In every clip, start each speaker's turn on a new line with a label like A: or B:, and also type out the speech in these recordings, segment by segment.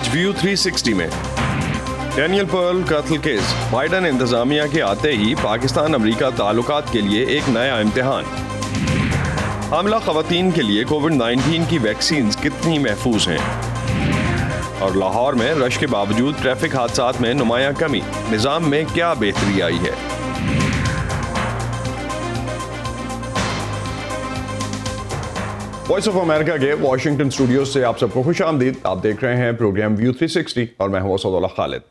A: آج ویو 360 میں Daniel Pearl قتل کیس، بائیڈن انتظامیہ کے آتے ہی پاکستان امریکہ تعلقات کے لیے ایک نیا امتحان، حاملہ خواتین کے لیے کووڈ-19 کی ویکسینز کتنی محفوظ ہیں، اور لاہور میں رش کے باوجود ٹریفک حادثات میں نمایاں کمی، نظام میں کیا بہتری آئی ہے۔ وائس آف امریکہ کے واشنگٹن اسٹوڈیوز سے آپ سب کو خوش آمدید۔ آپ دیکھ رہے ہیں پروگرام ویو 360 اور میں ہوں اسد اللہ خالد۔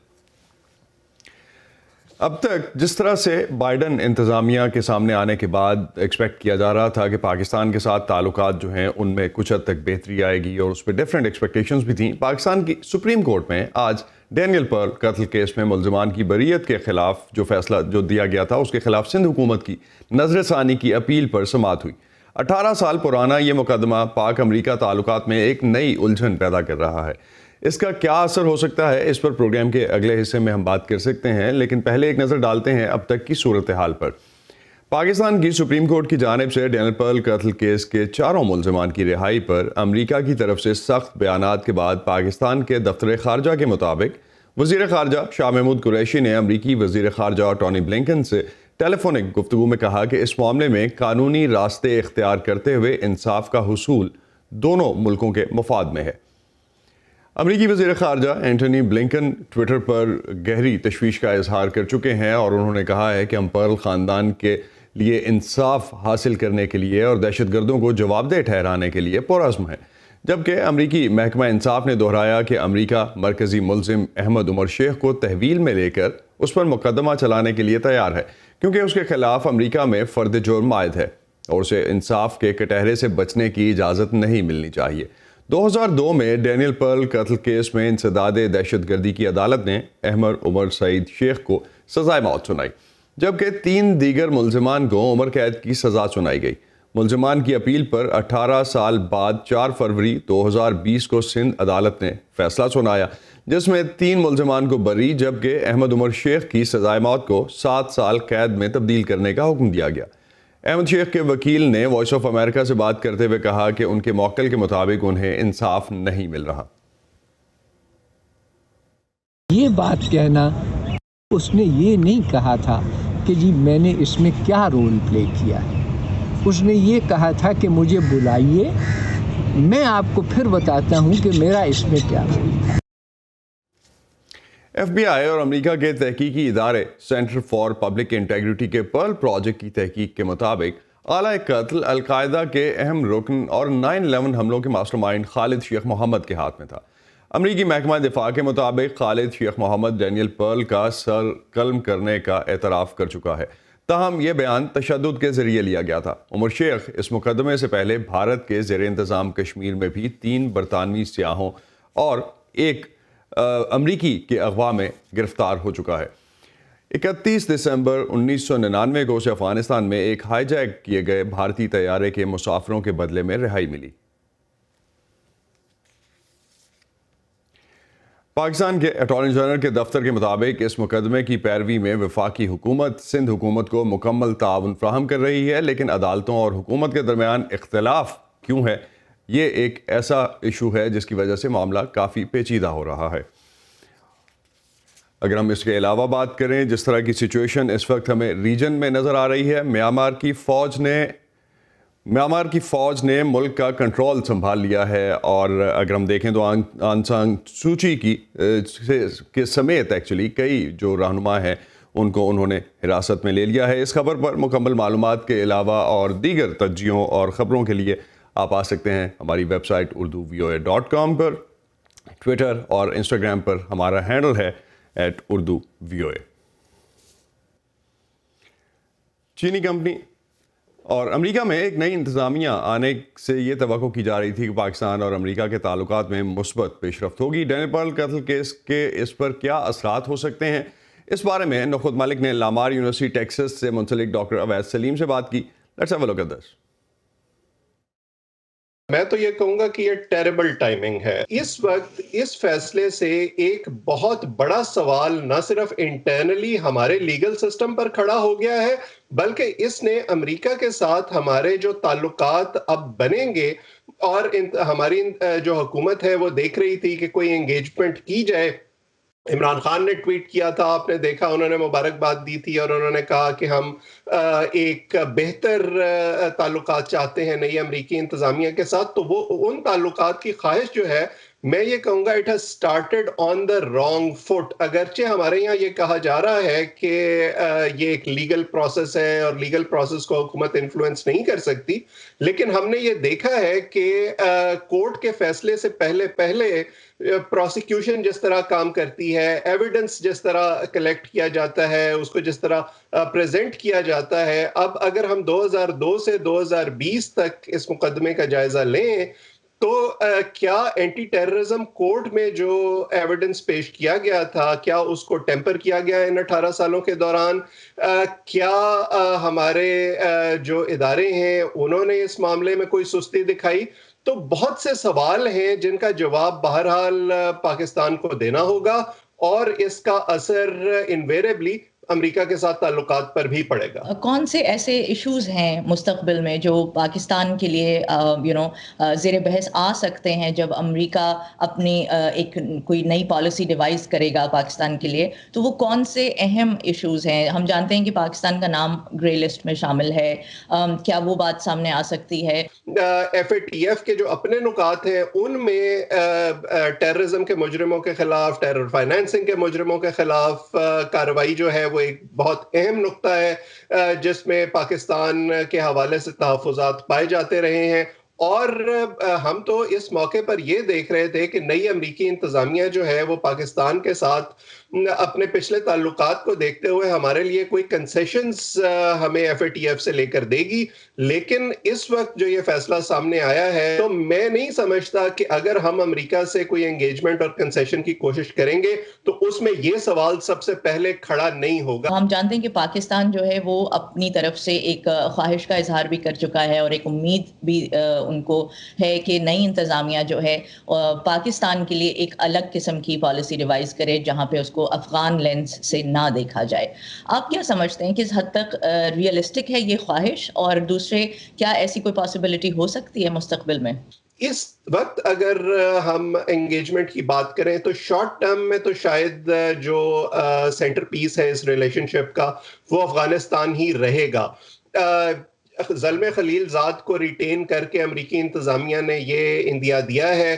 A: اب تک جس طرح سے بائیڈن انتظامیہ کے سامنے آنے کے بعد ایکسپیکٹ کیا جا رہا تھا کہ پاکستان کے ساتھ تعلقات جو ہیں ان میں کچھ حد تک بہتری آئے گی اور اس پہ ڈیفرنٹ ایکسپیکٹیشنز بھی تھیں، پاکستان کی سپریم کورٹ میں آج ڈینیل پرل قتل کیس میں ملزمان کی بریت کے خلاف جو فیصلہ جو دیا گیا تھا اس کے خلاف سندھ حکومت کی نظر ثانی کی اپیل پر سماعت ہوئی۔ 18 سال پرانا یہ مقدمہ پاک امریکہ تعلقات میں ایک نئی الجھن پیدا کر رہا ہے۔ اس کا کیا اثر ہو سکتا ہے، اس پر پروگرام کے اگلے حصے میں ہم بات کر سکتے ہیں، لیکن پہلے ایک نظر ڈالتے ہیں اب تک کی صورتحال پر۔ پاکستان کی سپریم کورٹ کی جانب سے ڈینیل پرل قتل کیس کے 4 ملزمان کی رہائی پر امریکہ کی طرف سے سخت بیانات کے بعد پاکستان کے دفتر خارجہ کے مطابق وزیر خارجہ شاہ محمود قریشی نے امریکی وزیر خارجہ ٹونی بلنکن سے ٹیلی فونک گفتگو میں کہا کہ اس معاملے میں قانونی راستے اختیار کرتے ہوئے انصاف کا حصول دونوں ملکوں کے مفاد میں ہے۔ امریکی وزیر خارجہ اینٹونی بلنکن ٹویٹر پر گہری تشویش کا اظہار کر چکے ہیں اور انہوں نے کہا ہے کہ ہم پرل خاندان کے لیے انصاف حاصل کرنے کے لیے اور دہشت گردوں کو جواب دہ ٹھہرانے کے لیے پرعزم ہیں، جبکہ امریکی محکمہ انصاف نے دہرایا کہ امریکہ مرکزی ملزم احمد عمر شیخ کو تحویل میں لے کر اس پر مقدمہ چلانے کے لیے تیار ہے، کیونکہ اس کے خلاف امریکہ میں فرد جرم عائد ہے اور اسے انصاف کے کٹہرے سے بچنے کی اجازت نہیں ملنی چاہیے۔ 2002 میں ڈینیل پرل قتل کیس میں انسداد دہشت گردی کی عدالت نے احمد عمر سعید شیخ کو سزائے موت سنائی، جبکہ 3 دیگر ملزمان کو عمر قید کی سزا سنائی گئی۔ ملزمان کی اپیل پر 18 سال بعد 4 فروری 2020 کو سندھ عدالت نے فیصلہ سنایا، جس میں 3 ملزمان کو بری جبکہ احمد عمر شیخ کی سزائے موت کو 7 سال قید میں تبدیل کرنے کا حکم دیا گیا۔ احمد شیخ کے وکیل نے وائس آف امریکہ سے بات کرتے ہوئے کہا کہ ان کے موکل کے مطابق انہیں انصاف نہیں مل رہا۔
B: یہ بات کہنا، اس نے یہ نہیں کہا تھا کہ جی میں نے اس میں کیا رول پلے کیا ہے، اس نے یہ کہا تھا کہ مجھے بلائیے، میں آپ کو پھر بتاتا ہوں کہ میرا اس میں کیا رول تھا۔
A: ایف بی آئی اور امریکہ کے تحقیقی ادارے سینٹر فار پبلک انٹیگریٹی کے پرل پروجیکٹ کی تحقیق کے مطابق آلہ قتل القاعدہ کے اہم رکن اور 9/11 حملوں کے ماسٹر مائنڈ خالد شیخ محمد کے ہاتھ میں تھا۔ امریکی محکمہ دفاع کے مطابق خالد شیخ محمد ڈینیل پرل کا سر قلم کرنے کا اعتراف کر چکا ہے، تاہم یہ بیان تشدد کے ذریعے لیا گیا تھا۔ عمر شیخ اس مقدمے سے پہلے بھارت کے زیر انتظام کشمیر میں بھی 3 برطانوی سیاحوں اور 1 امریکی کے اغوا میں گرفتار ہو چکا ہے۔ 31 دسمبر 1999 کو اسے افغانستان میں ایک ہائی جیک کیے گئے بھارتی طیارے کے مسافروں کے بدلے میں رہائی ملی۔ پاکستان کے اٹارنی جنرل کے دفتر کے مطابق اس مقدمے کی پیروی میں وفاقی حکومت سندھ حکومت کو مکمل تعاون فراہم کر رہی ہے، لیکن عدالتوں اور حکومت کے درمیان اختلاف کیوں ہے، یہ ایک ایسا ایشو ہے جس کی وجہ سے معاملہ کافی پیچیدہ ہو رہا ہے۔ اگر ہم اس کے علاوہ بات کریں، جس طرح کی سچویشن اس وقت ہمیں ریجن میں نظر آ رہی ہے، میانمار کی فوج نے ملک کا کنٹرول سنبھال لیا ہے، اور اگر ہم دیکھیں تو آنگ سان سوچی کے سمیت ایکچولی کئی جو رہنما ہیں ان کو انہوں نے حراست میں لے لیا ہے۔ اس خبر پر مکمل معلومات کے علاوہ اور دیگر تجزیوں اور خبروں کے لیے آپ آ سکتے ہیں ہماری ویب سائٹ urduvoa.com پر، ٹویٹر اور انسٹاگرام پر ہمارا ہینڈل ہے @urduvoa۔ چینی کمپنی اور امریکہ میں ایک نئی انتظامیہ آنے سے یہ توقع کی جا رہی تھی کہ پاکستان اور امریکہ کے تعلقات میں مثبت پیش رفت ہوگی۔ ڈینیل پرل قتل کیس کے اس پر کیا اثرات ہو سکتے ہیں، اس بارے میں نخود ملک نے لامار یونیورسٹی ٹیکساس سے منسلک ڈاکٹر اویس سلیم سے بات کی۔ Let's have a look at this.
C: میں تو یہ کہوں گا کہ یہ ٹیریبل ٹائمنگ ہے۔ اس وقت اس فیصلے سے ایک بہت بڑا سوال نہ صرف انٹرنلی ہمارے لیگل سسٹم پر کھڑا ہو گیا ہے، بلکہ اس نے امریکہ کے ساتھ ہمارے جو تعلقات اب بنیں گے اور ہماری جو حکومت ہے وہ دیکھ رہی تھی کہ کوئی انگیجمنٹ کی جائے. عمران خان نے ٹویٹ کیا تھا، آپ نے دیکھا، انہوں نے مبارکباد دی تھی اور انہوں نے کہا کہ ہم ایک بہتر تعلقات چاہتے ہیں نئی امریکی انتظامیہ کے ساتھ. تو وہ ان تعلقات کی خواہش جو ہے، میں یہ کہوں گا it has started on the wrong foot. اگرچہ ہمارے یہاں یہ کہا جا رہا ہے کہ یہ ایک لیگل پروسیس ہے اور لیگل پروسیس کو حکومت انفلوئنس نہیں کر سکتی، لیکن ہم نے یہ دیکھا ہے کہ کورٹ کے فیصلے سے پہلے پروسیکیوشن جس طرح کام کرتی ہے، ایویڈنس جس طرح کلیکٹ کیا جاتا ہے، اس کو جس طرح پریزنٹ کیا جاتا ہے. اب اگر ہم 2002 سے 2020 تک اس مقدمے کا جائزہ لیں تو کیا اینٹی ٹیررزم کورٹ میں جو ایویڈنس پیش کیا گیا تھا، کیا اس کو ٹیمپر کیا گیا ان 18 سالوں کے دوران؟ کیا ہمارے جو ادارے ہیں انہوں نے اس معاملے میں کوئی سستی دکھائی؟ تو بہت سے سوال ہیں جن کا جواب بہرحال پاکستان کو دینا ہوگا، اور اس کا اثر انویریبلی امریکہ کے ساتھ تعلقات پر بھی پڑے گا.
D: کون سے ایسے ایشوز ہیں مستقبل میں جو پاکستان کے لیے زیر بحث آ سکتے ہیں جب امریکہ اپنی ایک کوئی نئی پالیسی ڈیوائز کرے گا پاکستان کے لیے؟ تو وہ کون سے اہم ایشوز ہیں؟ ہم جانتے ہیں کہ پاکستان کا نام گرے لسٹ میں شامل ہے، کیا وہ بات سامنے آ سکتی ہے؟
C: FATF کے جو اپنے نکات ہیں ان میں ٹیررزم کے مجرموں کے خلاف، ٹیرر فائنانسنگ کے مجرموں کے خلاف کارروائی جو ہے وہ ایک بہت اہم نقطہ ہے جس میں پاکستان کے حوالے سے تحفظات پائے جاتے رہے ہیں. اور ہم تو اس موقع پر یہ دیکھ رہے تھے کہ نئی امریکی انتظامیہ جو ہے وہ پاکستان کے ساتھ اپنے پچھلے تعلقات کو دیکھتے ہوئے ہمارے لیے کوئی کنسیشنز ہمیں FATF سے لے کر دے گی. لیکن اس وقت جو یہ فیصلہ سامنے آیا ہے تو میں نہیں سمجھتا کہ اگر ہم امریکہ سے کوئی انگیجمنٹ اور کنسیشن کی کوشش کریں گے تو اس میں یہ سوال سب سے پہلے کھڑا نہیں ہوگا.
D: ہم جانتے ہیں کہ پاکستان جو ہے وہ اپنی طرف سے ایک خواہش کا اظہار بھی کر چکا ہے اور ایک امید بھی ان کو ہے کہ نئی انتظامیہ جو ہے پاکستان کے لیے ایک الگ قسم کی پالیسی ریوائز کرے جہاں پہ اس کو افغان لینس سے نہ دیکھا جائے. آپ کیا سمجھتے ہیں کس حد تک ریئلسٹک ہے یہ خواہش، اور دوسرے کیا ایسی کوئی پاسبلٹی ہو سکتی ہے مستقبل میں؟
C: اس وقت اگر ہم انگیجمنٹ کی بات کریں تو شارٹ ٹرم میں تو شاید جو سینٹر پیس ہے اس ریلیشن شپ کا وہ افغانستان ہی رہے گا. زلمے خلیل زاد کو ریٹین کر کے امریکی انتظامیہ نے یہ اندیا دیا ہے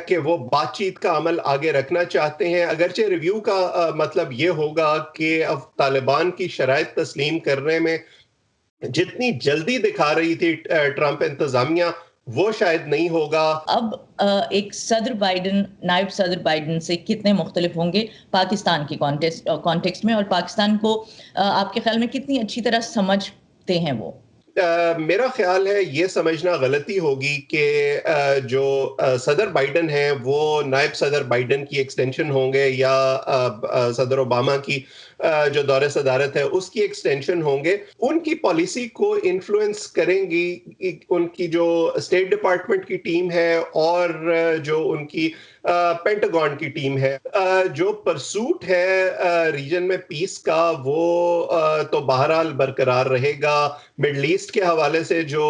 C: کہ وہ بات چیت کا عمل آگے رکھنا چاہتے ہیں. اگرچہ ریویو کا مطلب یہ ہوگا کہ اب طالبان کی شرائط تسلیم کرنے میں جتنی جلدی دکھا رہی تھی ٹرمپ انتظامیہ وہ شاید نہیں ہوگا.
D: اب ایک صدر بائیڈن نائب صدر بائیڈن سے کتنے مختلف ہوں گے پاکستان کی کانٹیکسٹ میں، اور پاکستان کو آپ کے خیال میں کتنی اچھی طرح سمجھتے ہیں وہ؟
C: میرا خیال ہے یہ سمجھنا غلطی ہوگی کہ جو صدر بائیڈن ہیں وہ نائب صدر بائیڈن کی ایکسٹینشن ہوں گے یا صدر اوباما کی جو دور صدارت ہے اس کی ایکسٹینشن ہوں گے. ان کی پالیسی کو انفلوئنس کریں گی ان کی جو اسٹیٹ ڈپارٹمنٹ کی ٹیم ہے اور جو ان کی پینٹاگون کی ٹیم ہے. جو پرسوٹ ہے ریجن میں پیس کا وہ تو بہرحال برقرار رہے گا. مڈل ایسٹ کے حوالے سے جو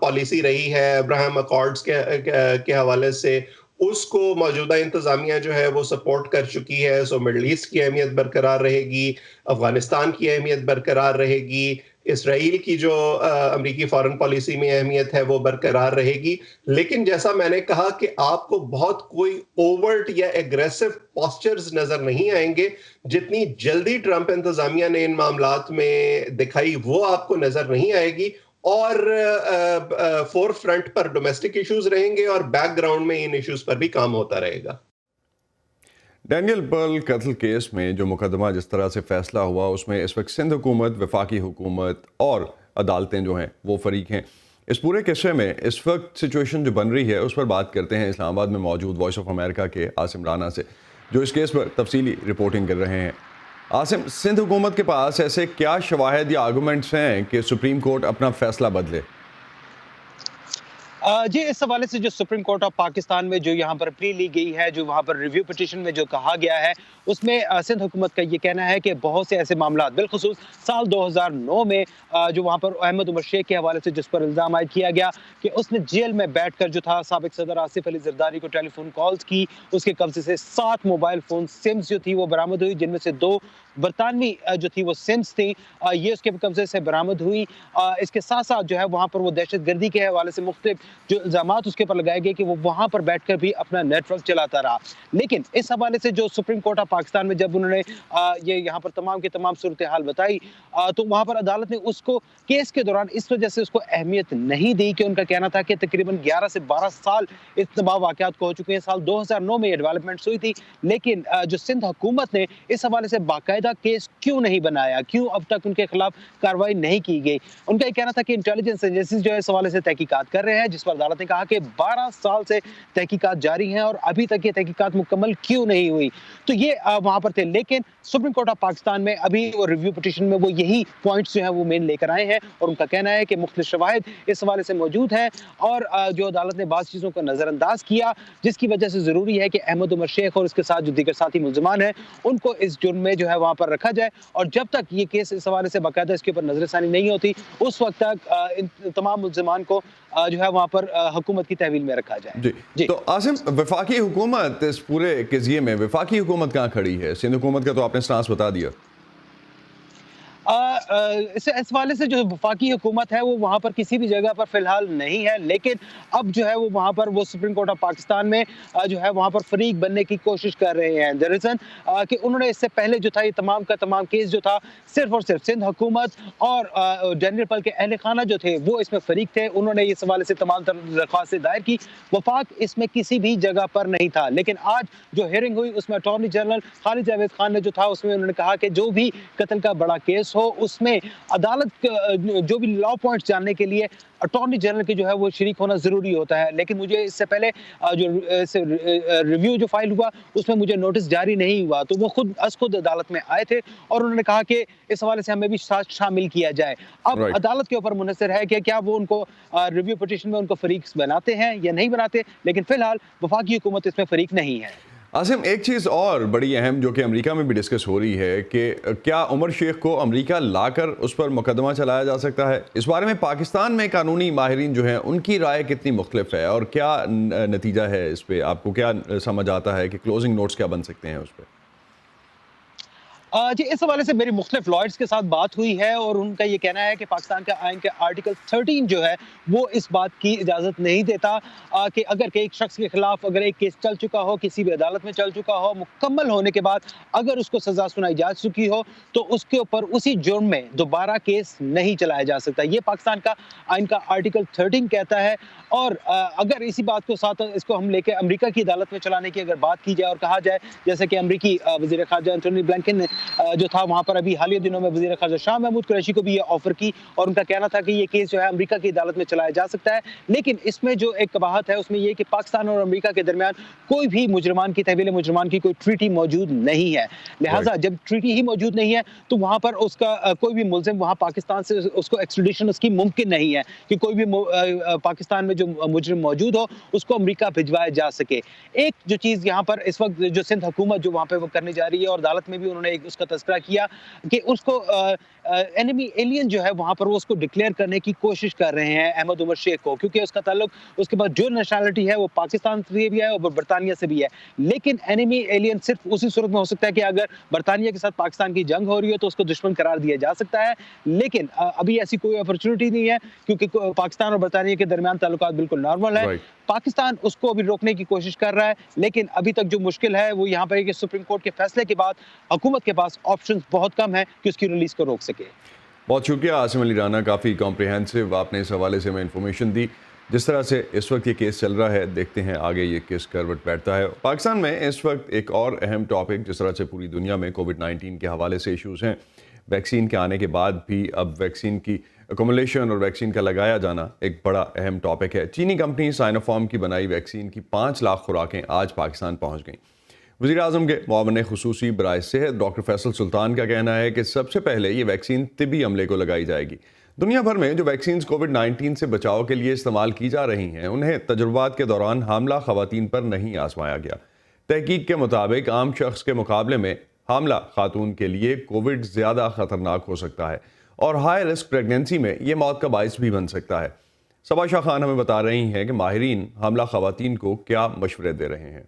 C: پالیسی رہی ہے ابراہیم اکارڈز کے حوالے سے اس کو موجودہ انتظامیہ جو ہے وہ سپورٹ کر چکی ہے. سو مڈل ایسٹ کی اہمیت برقرار رہے گی، افغانستان کی اہمیت برقرار رہے گی، اسرائیل کی جو امریکی فارن پالیسی میں اہمیت ہے وہ برقرار رہے گی. لیکن جیسا میں نے کہا کہ آپ کو بہت کوئی اوورٹ یا ایگریسو پاسچرز نظر نہیں آئیں گے. جتنی جلدی ٹرمپ انتظامیہ نے ان معاملات میں دکھائی وہ آپ کو نظر نہیں آئے گی، اور فور فرنٹ پر ڈومیسٹک ایشوز رہیں گے اور بیک گراؤنڈ میں ان ایشوز پر بھی کام ہوتا رہے گا.
A: ڈینیل پرل قتل کیس میں جو مقدمہ جس طرح سے فیصلہ ہوا اس میں اس وقت سندھ حکومت، وفاقی حکومت اور عدالتیں جو ہیں وہ فریق ہیں. اس پورے قصے میں اس وقت سچویشن جو بن رہی ہے اس پر بات کرتے ہیں اسلام آباد میں موجود وائس آف امریکہ کے عاصم رانا سے جو اس کیس پر تفصیلی رپورٹنگ کر رہے ہیں. عاصم، سندھ حکومت کے پاس ایسے کیا شواہد یا آرگومنٹس ہیں کہ سپریم کورٹ اپنا فیصلہ بدلے؟
E: جی اس حوالے سے جو سپریم کورٹ آف پاکستان میں جو یہاں پر اپیل لی گئی ہے، جو وہاں پر ریویو پٹیشن میں جو کہا گیا ہے، اس میں سندھ حکومت کا یہ کہنا ہے کہ بہت سے ایسے معاملات بالخصوص سال 2009 میں جو وہاں پر احمد عمر شیخ کے حوالے سے جس پر الزام عائد کیا گیا کہ اس نے جیل میں بیٹھ کر جو تھا سابق صدر آصف علی زرداری کو ٹیلی فون کالز کی، اس کے قبضے سے 7 موبائل فون سمز جو تھی وہ برآمد ہوئی، جن میں سے 2 برطانوی جو تھی وہ سمز تھی، یہ اس کے قبضے سے برآمد ہوئی۔ اس کے ساتھ ساتھ جو ہے وہاں پر وہ دہشت گردی کے حوالے سے مختلف جو الزامات اس کے پر لگائے گئے کہ وہ وہاں پر بیٹھ کر بھی اپنا نیٹ ورک چلاتا رہا۔ لیکن اس حوالے سے جو سپریم کورٹ آف پاکستان میں جب انہوں نے یہ یہاں پر تمام کی تمام صورتحال بتائی تو وہاں پر عدالت نے اس کو کیس کے دوران اس وجہ سے اس کو اہمیت نہیں دی کہ ان کا کہنا تھا کہ تقریباً 11 سے 12 سال اس تباہ واقعات کو ہو چکے ہیں، سال 2009 میں یہ ڈیولپمنٹس ہوئی تھی، لیکن جو سندھ حکومت نے اس حوالے سے باقاعدہ کیس کیوں نہیں بنایا، کیوں اب تک ان کے خلاف کارروائی نہیں کی گئی؟ ان کا یہ کہنا تھا کہ انٹیلیجنس ایجنسیز جو ہے اس حوالے سے تحقیقات کر رہے ہیں، جس پر عدالت نے کہا کہ 12 سال سے تحقیقات جاری ہیں اور ابھی تک یہ تحقیقات مکمل کیوں نہیں ہوئی؟ تو یہ وہاں پر تھے، لیکن سپریم کورٹ آف پاکستان میں ابھی وہ ریویو پٹیشن میں وہ یہی پوائنٹس جو ہیں وہ مین لے کر آئے ہیں، اور ان کا کہنا ہے کہ مختلف شواہد اس حوالے سے موجود ہیں، اور جو عدالت نے بعض چیزوں کو نظر انداز کیا، جس کی وجہ سے ضروری ہے کہ احمد عمر شیخ اور اس کے ساتھ جو دیگر ساتھی ملزمان ہیں ان کو اس جرم میں جو ہے وہاں پر رکھا جائے، اور جب تک یہ کیس اس حوالے سے باقاعدہ اس کے اوپر نظر ثانی نہیں ہوتی اس وقت تک ان تمام ملزمان کو جو ہے وہاں پر حکومت کی تحویل میں رکھا جائے۔
A: جی تو عاصم، وفاقی حکومت اس پورے قضیے میں وفاقی حکومت کہاں کھڑی ہے؟ سندھ حکومت کا تو آپ نے سٹانس بتا دیا۔
E: اس حوالے سے جو وفاقی حکومت ہے وہ وہاں پر کسی بھی جگہ پر فی الحال نہیں ہے، لیکن اب جو ہے وہ وہاں پر وہ سپریم کورٹ آف پاکستان میں جو ہے وہاں پر فریق بننے کی کوشش کر رہے ہیں۔ دراصل کہ انہوں نے اس سے پہلے جو تھا یہ تمام کا تمام کیس جو تھا صرف اور صرف سندھ حکومت اور جنرل پل کے اہل خانہ جو تھے وہ اس میں فریق تھے، انہوں نے اس حوالے سے تمام درخواستیں دائر کی، وفاق اس میں کسی بھی جگہ پر نہیں تھا۔ لیکن آج جو ہیئرنگ ہوئی اس میں اٹارنی جنرل خالد جاوید خان نے جو تھا اس میں انہوں نے کہا کہ جو بھی قتل کا بڑا کیس ہو اس میں عدالت جو بھی لا پوائنٹس جاننے کے لیے اٹارنی جنرل کے جو ہے وہ شریک ہونا ضروری ہوتا ہے، لیکن مجھے اس سے پہلے جو ریویو جو فائل ہوا اس میں مجھے نوٹس جاری نہیں ہوا، تو وہ خود عدالت میں آئے تھے اور انہوں نے کہا کہ اس حوالے سے ہمیں بھی ساتھ شامل کیا جائے۔ اب عدالت کے اوپر منحصر ہے کہ کیا وہ ان کو ریویو پٹیشن میں ان کو فریق بناتے ہیں یا نہیں بناتے، لیکن فی الحال وفاقی حکومت اس میں فریق نہیں ہے۔
A: عاصم، ایک چیز اور بڑی اہم جو کہ امریکہ میں بھی ڈسکس ہو رہی ہے کہ کیا عمر شیخ کو امریکہ لا کر اس پر مقدمہ چلایا جا سکتا ہے؟ اس بارے میں پاکستان میں قانونی ماہرین جو ہیں ان کی رائے کتنی مختلف ہے اور کیا نتیجہ ہے اس پہ؟ آپ کو کیا سمجھ آتا ہے کہ کلوزنگ نوٹس کیا بن سکتے ہیں اس پہ؟
E: جی اس حوالے سے میری مختلف لائرز کے ساتھ بات ہوئی ہے اور ان کا یہ کہنا ہے کہ پاکستان کا آئین کے آرٹیکل 13 جو ہے وہ اس بات کی اجازت نہیں دیتا کہ اگر ایک شخص کے خلاف اگر ایک کیس چل چکا ہو، کسی بھی عدالت میں چل چکا ہو، مکمل ہونے کے بعد اگر اس کو سزا سنائی جا چکی ہو تو اس کے اوپر اسی جرم میں دوبارہ کیس نہیں چلایا جا سکتا۔ یہ پاکستان کا آئین کا آرٹیکل 13 کہتا ہے، اور اگر اسی بات کو ساتھ اس کو ہم لے کے امریکہ کی عدالت میں چلانے کی اگر بات کی جائے اور کہا جائے جیسے کہ امریکی وزیر خارجہ انٹونی بلنکن نے جو تھا وہاں پر ابھی حالیہ دنوں میں وزیر خارجہ شاہ محمود قریشی کو بھی یہ آفر کی اور ان کا کہنا تھا کہ یہ کیس جو ہے امریکہ کی عدالت میں چلایا جا سکتا ہے، لیکن اس میں جو ایک قباحت ہے اس میں یہ کہ پاکستان اور امریکہ کے درمیان کوئی بھی مجرمان کی تحویل مجرمان کی کوئی ٹریٹی موجود نہیں ہے، لہٰذا جب ٹریٹی ہی موجود نہیں ہے تو وہاں پر اس کا کوئی بھی ملزم وہاں پاکستان سے اس کو ایکسٹریڈیشن اس کی ممکن نہیں ہے کہ کوئی بھی پاکستان میں جو مجرم موجود ہو اس کو امریکہ بھجوایا جا سکے۔ ایک جو چیز یہاں پر اس وقت جو سندھ حکومت جو وہاں پہ وہ کرنے جا رہی ہے اور عدالت میں بھی انہوں نے اس کا تذکرہ کیا کہ اس کو اینیمی ایلین جو ہے وہاں پر وہ اس کو ڈکلیئر کرنے کی کوشش کر رہے ہیں احمد عمر شیخ کو، کیونکہ اس کا تعلق اس کے بعد جو نیشنلٹی ہے وہ پاکستان سے بھی ہے اور برطانیہ سے بھی ہے، لیکن اینیمی ایلین صرف اسی صورت میں ہو سکتا ہے کہ اگر برطانیہ کے ساتھ پاکستان کی جنگ ہو رہی ہے تو اس کو دشمن قرار دیا جا سکتا ہے، لیکن ابھی ایسی کوئی اپرچونٹی نہیں ہے کیونکہ پاکستان اور برطانیہ کے درمیان تعلقات بالکل نارمل ہیں۔ پاکستان اس کو ابھی روکنے کی کوشش کر رہا ہے، لیکن ابھی تک جو مشکل ہے وہ یہاں پر ہے کہ سپریم کورٹ کے فیصلے کے بعد حکومت کے پاس آپشنز بہت کم ہیں کہ اس کی ریلیز کو روک سکے۔
A: بہت شکریہ عاصم علی رانا، کافی کمپریہنسو آپ نے اس حوالے سے میں انفارمیشن دی۔ جس طرح سے اس وقت یہ کیس چل رہا ہے، دیکھتے ہیں آگے یہ کیس کروٹ بیٹھتا ہے۔ پاکستان میں اس وقت ایک اور اہم ٹاپک جس طرح سے پوری دنیا میں کووڈ-19 کے حوالے سے ایشوز ہیں، ویکسین کے آنے کے بعد بھی اب ویکسین کی ایکومولیشن اور ویکسین کا لگایا جانا ایک بڑا اہم ٹاپک ہے۔ چینی کمپنی سائنوفارم کی بنائی ویکسین کی 5 لاکھ خوراکیں آج پاکستان پہنچ گئیں۔ وزیر اعظم کے معاون خصوصی برائے صحت ڈاکٹر فیصل سلطان کا کہنا ہے کہ سب سے پہلے یہ ویکسین طبی عملے کو لگائی جائے گی۔ دنیا بھر میں جو ویکسینز کووڈ-19 سے بچاؤ کے لیے استعمال کی جا رہی ہیں انہیں تجربات کے دوران حاملہ خواتین پر نہیں آزمایا گیا۔ تحقیق کے مطابق عام شخص کے مقابلے میں حاملہ خاتون کے لیے کووڈ زیادہ خطرناک ہو سکتا ہے اور ہائی رسک پریگننسی میں یہ موت کا باعث بھی بن سکتا ہے۔ صبا شاہ خان ہمیں بتا رہی ہیں کہ ماہرین حاملہ خواتین کو کیا مشورے دے رہے ہیں۔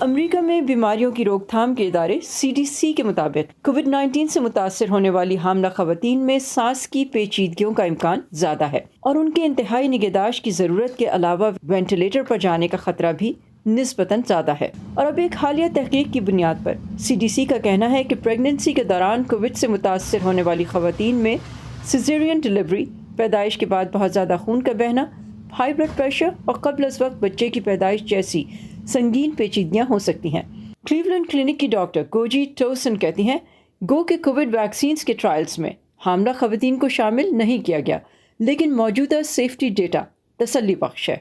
F: امریکہ میں بیماریوں کی روک تھام کے ادارے CDC کے مطابق کووڈ-19 سے متاثر ہونے والی حاملہ خواتین میں سانس کی پیچیدگیوں کا امکان زیادہ ہے اور ان کے انتہائی نگہداشت کی ضرورت کے علاوہ وینٹیلیٹر پر جانے کا خطرہ بھی نسبتاً زیادہ ہے۔ اور اب ایک حالیہ تحقیق کی بنیاد پر CDC کا کہنا ہے کہ پریگننسی کے دوران کووڈ سے متاثر ہونے والی خواتین میں سیزیرین ڈیلیوری، پیدائش کے بعد بہت زیادہ خون کا بہنا، ہائی بلڈ پریشر اور قبل از وقت بچے کی پیدائش جیسی سنگین پیچیدگیاں ہو سکتی ہیں۔ کلیولینڈ کلینک کی ڈاکٹر گوجی ٹوسن کہتی ہیں گو کے کووڈ ویکسینز کے ٹرائلز میں حاملہ خواتین کو شامل نہیں کیا گیا، لیکن موجودہ سیفٹی ڈیٹا تسلی بخش ہے۔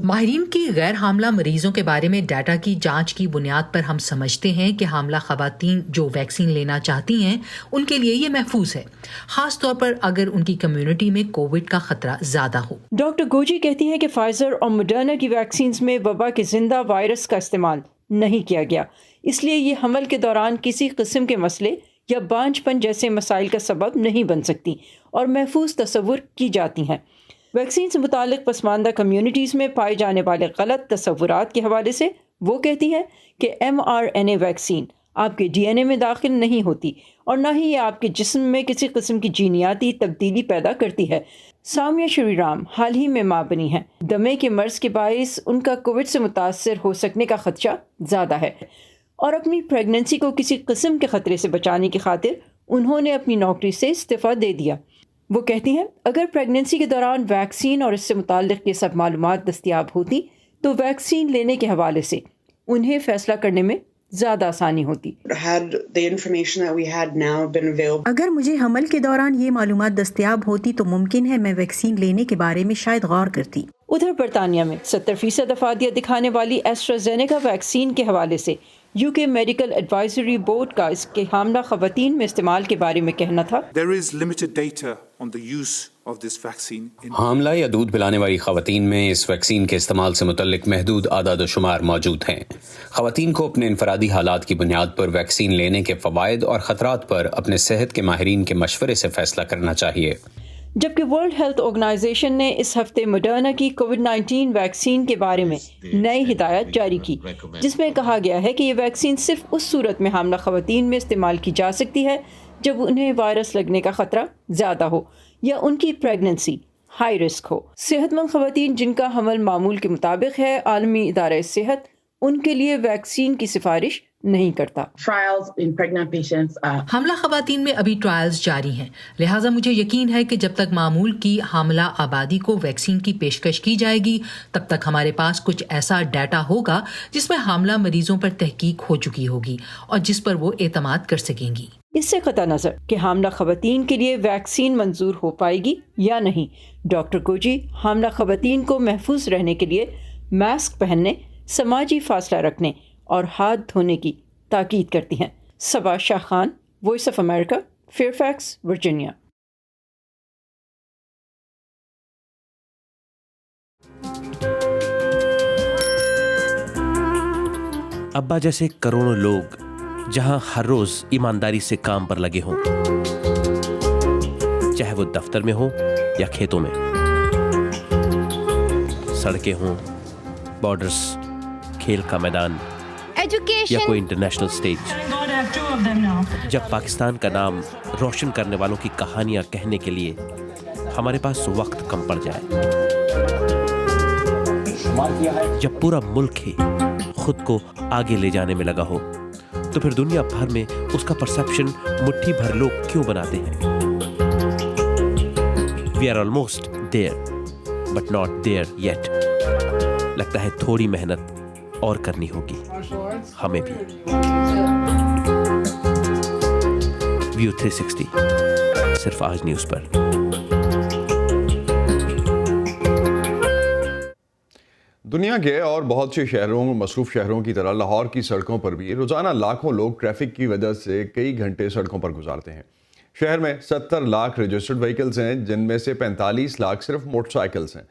G: ماہرین کی غیر حاملہ مریضوں کے بارے میں ڈیٹا کی جانچ کی بنیاد پر ہم سمجھتے ہیں کہ حاملہ خواتین جو ویکسین لینا چاہتی ہیں ان کے لیے یہ محفوظ ہے، خاص طور پر اگر ان کی کمیونٹی میں کووڈ کا خطرہ زیادہ ہو۔
F: ڈاکٹر گوجی کہتی ہیں کہ فائزر اور موڈرنا کی ویکسینز میں وبا کے زندہ وائرس کا استعمال نہیں کیا گیا، اس لیے یہ حمل کے دوران کسی قسم کے مسئلے یا بانجھ پن جیسے مسائل کا سبب نہیں بن سکتی اور محفوظ تصور کی جاتی ہیں۔ ویکسین سے متعلق پسماندہ کمیونٹیز میں پائے جانے والے غلط تصورات کے حوالے سے وہ کہتی ہے کہ mRNA ویکسین آپ کے DNA میں داخل نہیں ہوتی اور نہ ہی یہ آپ کے جسم میں کسی قسم کی جینیاتی تبدیلی پیدا کرتی ہے۔ سامیہ شری رام حال ہی میں ماں بنی ہیں۔ دمے کے مرض کے باعث ان کا کووڈ سے متاثر ہو سکنے کا خدشہ زیادہ ہے اور اپنی پریگننسی کو کسی قسم کے خطرے سے بچانے کی خاطر انہوں نے اپنی نوکری سے استعفیٰ دے دیا۔ وہ کہتی ہیں اگر پریگننسی کے دوران ویکسین اور اس سے متعلق یہ سب معلومات دستیاب ہوتی تو ویکسین لینے کے حوالے سے انہیں فیصلہ کرنے میں زیادہ آسانی ہوتی۔
H: اگر مجھے حمل کے دوران یہ معلومات دستیاب ہوتی تو ممکن ہے میں ویکسین لینے کے بارے میں شاید غور کرتی۔
F: ادھر برطانیہ میں 70% افادیت دکھانے والی ایسٹرازینیکا ویکسین کے حوالے سے UK میڈیکل ایڈوائزری بورڈ کا اس کے حاملہ خواتین میں استعمال کے بارے میں کہنا تھا
I: حاملہ یا دودھ پلانے والی خواتین میں اس ویکسین کے استعمال سے متعلق محدود اعداد و شمار موجود ہیں۔ خواتین کو اپنے انفرادی حالات کی بنیاد پر ویکسین لینے کے فوائد اور خطرات پر اپنے صحت کے ماہرین کے مشورے سے فیصلہ کرنا چاہیے۔
F: جبکہ ورلڈ ہیلتھ آرگنائزیشن نے اس ہفتے موڈرنا کی کووڈ-19 ویکسین کے بارے میں نئی ہدایت جاری کی، جس میں کہا گیا ہے کہ یہ ویکسین صرف اس صورت میں حاملہ خواتین میں استعمال کی جا سکتی ہے جب انہیں وائرس لگنے کا خطرہ زیادہ ہو یا ان کی پریگننسی ہائی رسک ہو۔ صحت مند خواتین جن کا حمل معمول کے مطابق ہے، عالمی ادارہ صحت ان کے لیے ویکسین کی سفارش نہیں کرتا۔
G: حاملہ خواتین میں ابھی ٹرائلز جاری ہیں، لہٰذا مجھے یقین ہے کہ جب تک معمول کی حاملہ آبادی کو ویکسین کی پیشکش کی جائے گی تب تک ہمارے پاس کچھ ایسا ڈیٹا ہوگا جس میں حاملہ مریضوں پر تحقیق ہو چکی ہوگی اور جس پر وہ اعتماد کر سکیں گی۔
F: اس سے قطع نظر کہ حاملہ خواتین کے لیے ویکسین منظور ہو پائے گی یا نہیں، ڈاکٹر گوجی حاملہ خواتین کو محفوظ رہنے کے لیے ماسک پہننے، سماجی فاصلہ رکھنے اور ہاتھ دھونے کی تاکید کرتی ہیں۔ Saba Shah Khan, voice of America, Fairfax, Virginia.
J: ابا جیسے کروڑوں لوگ جہاں ہر روز ایمانداری سے کام پر لگے ہوں، چاہے وہ دفتر میں ہوں یا کھیتوں میں، سڑکیں ہوں، بارڈرز، کھیل کا میدان یا کوئی انٹرنیشنل سٹیج، جب پاکستان کا نام روشن کرنے والوں کی کہانیاں کہنے کے لیے ہمارے پاس وقت کم پڑ جائے، جب پورا ملک ہی خود کو آگے لے جانے میں لگا ہو، تو پھر دنیا بھر میں اس کا پرسیپشن مٹھی بھر لوگ کیوں بناتے ہیں؟ We are almost there, but not there yet. لگتا ہے تھوڑی محنت اور کرنی ہوگی ہمیں بھی۔ ویو 360 صرف آج نیوز پر۔
A: دنیا کے اور بہت سے شہروں مصروف شہروں کی طرح لاہور کی سڑکوں پر بھی روزانہ لاکھوں لوگ ٹریفک کی وجہ سے کئی گھنٹے سڑکوں پر گزارتے ہیں۔ شہر میں 70 لاکھ رجسٹرڈ وہیکلز ہیں، جن میں سے 45 لاکھ صرف موٹر سائیکلز ہیں۔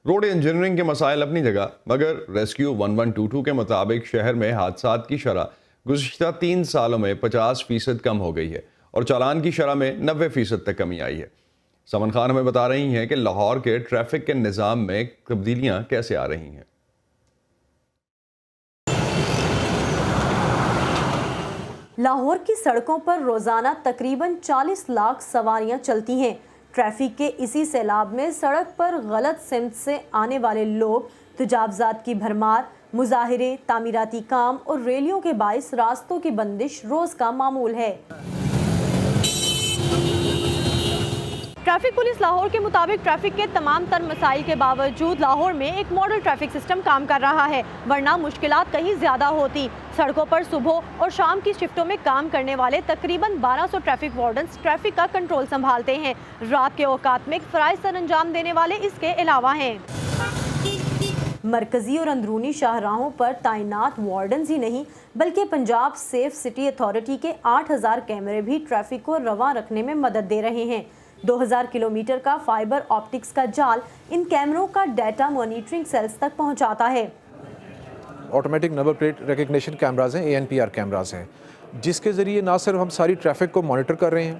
A: روڈ انجینئرنگ کے مسائل اپنی جگہ، مگر ریسکیو 1122 کے مطابق شہر میں حادثات کی شرح گزشتہ 3 سالوں میں 50% کم ہو گئی ہے اور چالان کی شرح میں 90% تک کمی آئی ہے۔ سمن خان ہمیں بتا رہی ہیں کہ لاہور کے ٹریفک کے نظام میں تبدیلیاں کیسے آ رہی ہیں۔
K: لاہور کی سڑکوں پر روزانہ تقریباً 40 لاکھ سواریاں چلتی ہیں۔ ٹریفک کے اسی سیلاب میں سڑک پر غلط سمت سے آنے والے لوگ، تجاوزات کی بھرمار، مظاہرے، تعمیراتی کام اور ریلیوں کے باعث راستوں کی بندش روز کا معمول ہے۔ ٹریفک پولیس لاہور کے مطابق ٹریفک کے تمام تر مسائل کے باوجود لاہور میں ایک ماڈل ٹریفک سسٹم کام کر رہا ہے، ورنہ مشکلات کہیں زیادہ ہوتی۔ سڑکوں پر صبح اور شام کی شفٹوں میں کام کرنے والے تقریباً 1200 ٹریفک وارڈنز ٹریفک کا کنٹرول سنبھالتے ہیں۔ رات کے اوقات میں فرائض سر انجام دینے والے اس کے علاوہ ہیں۔ مرکزی اور اندرونی شاہراہوں پر تعینات وارڈنز ہی نہیں بلکہ پنجاب سیف سٹی اتھارٹی کے 8000 کیمرے بھی ٹریفک کو رواں رکھنے میں مدد دے رہے ہیں۔ 2000 کلومیٹر کا فائبر آپٹکس کا جال ان کیمروں کا ڈیٹا مانیٹرنگ سیلز تک پہنچاتا ہے۔
L: Automatic number plate recognition cameras ہیں، ANPR کیمراز ہیں، جس کے ذریعے نہ صرف ہم ساری ٹریفک کو مانیٹر کر رہے ہیں،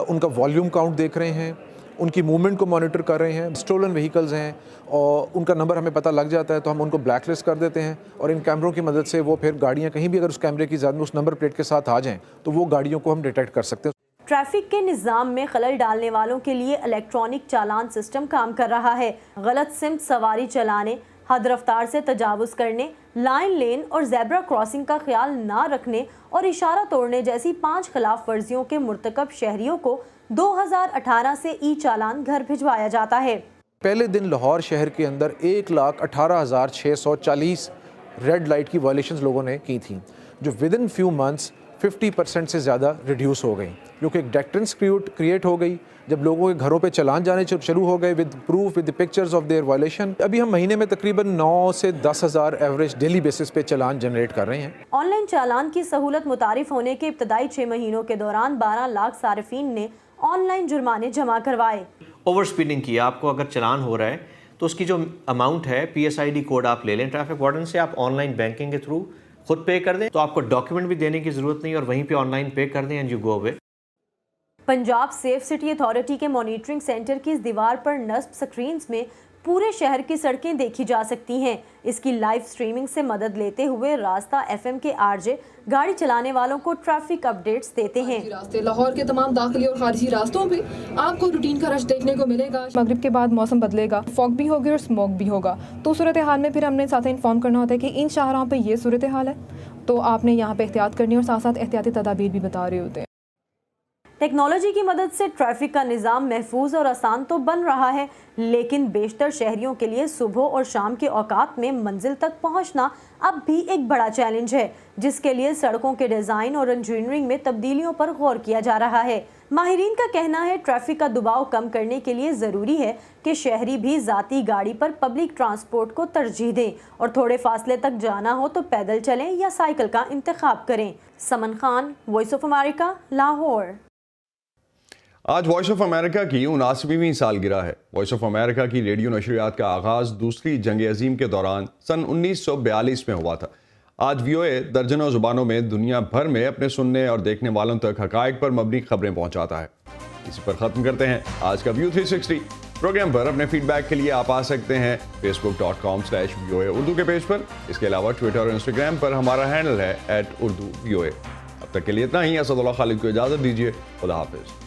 L: ان کا والیوم کاؤنٹ دیکھ رہے ہیں، ان کی موومنٹ کو مانیٹر کر رہے ہیں۔ اسٹولن وہیکلز ہیں اور ان کا نمبر ہمیں پتہ لگ جاتا ہے تو ہم ان کو بلیک لسٹ کر دیتے ہیں، اور ان کیمروں کی مدد سے وہ پھر گاڑیاں کہیں بھی اگر اس کیمرے کی زد میں اس نمبر پلیٹ کے ساتھ آ جائیں تو وہ گاڑیوں کو ہم ڈیٹیکٹ کر سکتے ہیں۔
K: ٹریفک کے نظام میں خلل ڈالنے والوں کے لیے الیکٹرانک چالان سسٹم کام کر رہا ہے۔ غلط سمت سواری چلانے، حد رفتار سے تجاوز کرنے، لائن لین اور زیبرا کراسنگ کا خیال نہ رکھنے اور اشارہ توڑنے جیسی 5 خلاف ورزیوں کے مرتکب شہریوں کو 2018 سے ای چالان گھر بھجوایا جاتا ہے۔
L: پہلے دن لاہور شہر کے اندر 1,18,640 ریڈ لائٹ کی وائلیشنز لوگوں نے کی تھیں، جو ودن فیو منتھس 50% سے زیادہ ریڈیوس ہو گئی، جو کہ ایک ڈیکٹرنس کریٹ ہو گئی جب لوگوں کے گھروں پہ چلان جانے شروع ہو گئے with proof with pictures of their violation. ابھی ہم مہینے میں تقریباً 9 سے 10,000 ایوریج ڈیلی بیسس پہ چلان جنریٹ کر رہے ہیں۔
K: آن لائن چالان کی سہولت متعارف ہونے کے ابتدائی 6 مہینوں کے دوران 12 لاکھ صارفین نے آن لائن جرمانے جمع کروائے۔
M: اوور سپیڈنگ کی آپ کو اگر چلان ہو رہا ہے تو اس کی جو اماؤنٹ ہے PSID کوڈ آپ لے لیں ٹریفک وارڈن سے، آپ آن لائن بینکنگ کے تھرو خود پے کر دیں تو آپ کو ڈاکیومنٹ بھی دینے کی ضرورت نہیں اور وہیں پہ آن لائن پے کر دیں and you go away.
K: Punjab safe city authority کے مانیٹرنگ سینٹر کی اس دیوار پر نصب سکرینز میں پورے شہر کی سڑکیں دیکھی جا سکتی ہیں۔ اس کی لائیو سٹریمنگ سے مدد لیتے ہوئے راستہ FM کے RJ گاڑی چلانے والوں کو ٹریفک اپڈیٹس دیتے ہیں۔
N: لاہور کے تمام داخلی اور خارجی راستوں پہ آپ کو روٹین کا رش دیکھنے کو ملے گا۔ مغرب کے بعد موسم بدلے گا، فوگ بھی ہوگی اور اسموک بھی ہوگا، تو صورتحال میں پھر ہم نے ساتھ انفارم کرنا ہوتا ہے کہ ان شاہراہوں پہ یہ صورتحال ہے، تو آپ نے یہاں پہ احتیاط کرنی اور ساتھ ساتھ احتیاطی تدابیر بھی بتا رہے ہوتے ہیں۔
K: ٹیکنالوجی کی مدد سے ٹریفک کا نظام محفوظ اور آسان تو بن رہا ہے، لیکن بیشتر شہریوں کے لیے صبح اور شام کے اوقات میں منزل تک پہنچنا اب بھی ایک بڑا چیلنج ہے، جس کے لیے سڑکوں کے ڈیزائن اور انجینئرنگ میں تبدیلیوں پر غور کیا جا رہا ہے۔ ماہرین کا کہنا ہے ٹریفک کا دباؤ کم کرنے کے لیے ضروری ہے کہ شہری بھی ذاتی گاڑی پر پبلک ٹرانسپورٹ کو ترجیح دیں اور تھوڑے فاصلے تک جانا ہو تو پیدل چلیں یا سائیکل کا انتخاب کریں۔ Saman Khan, voice of America, Lahore.
A: آج وائس آف امریکہ کی 79ویں سالگرہ ہے۔ وائس آف امریکہ کی ریڈیو نشریات کا آغاز دوسری جنگ عظیم کے دوران سن 1942 میں ہوا تھا۔ آج VOA درجنوں زبانوں میں دنیا بھر میں اپنے سننے اور دیکھنے والوں تک حقائق پر مبنی خبریں پہنچاتا ہے۔ اسی پر ختم کرتے ہیں آج کا View 360 پروگرام۔ پر اپنے فیڈ بیک کے لیے آپ آ سکتے ہیں facebook.com/VOA اردو کے پیج پر۔ اس کے علاوہ ٹویٹر اور انسٹاگرام پر ہمارا ہینڈل ہے @urduvoa۔ اب تک کے لیے اتنا ہی۔ اسد اللہ خالد کو اجازت دیجیے، خدا حافظ۔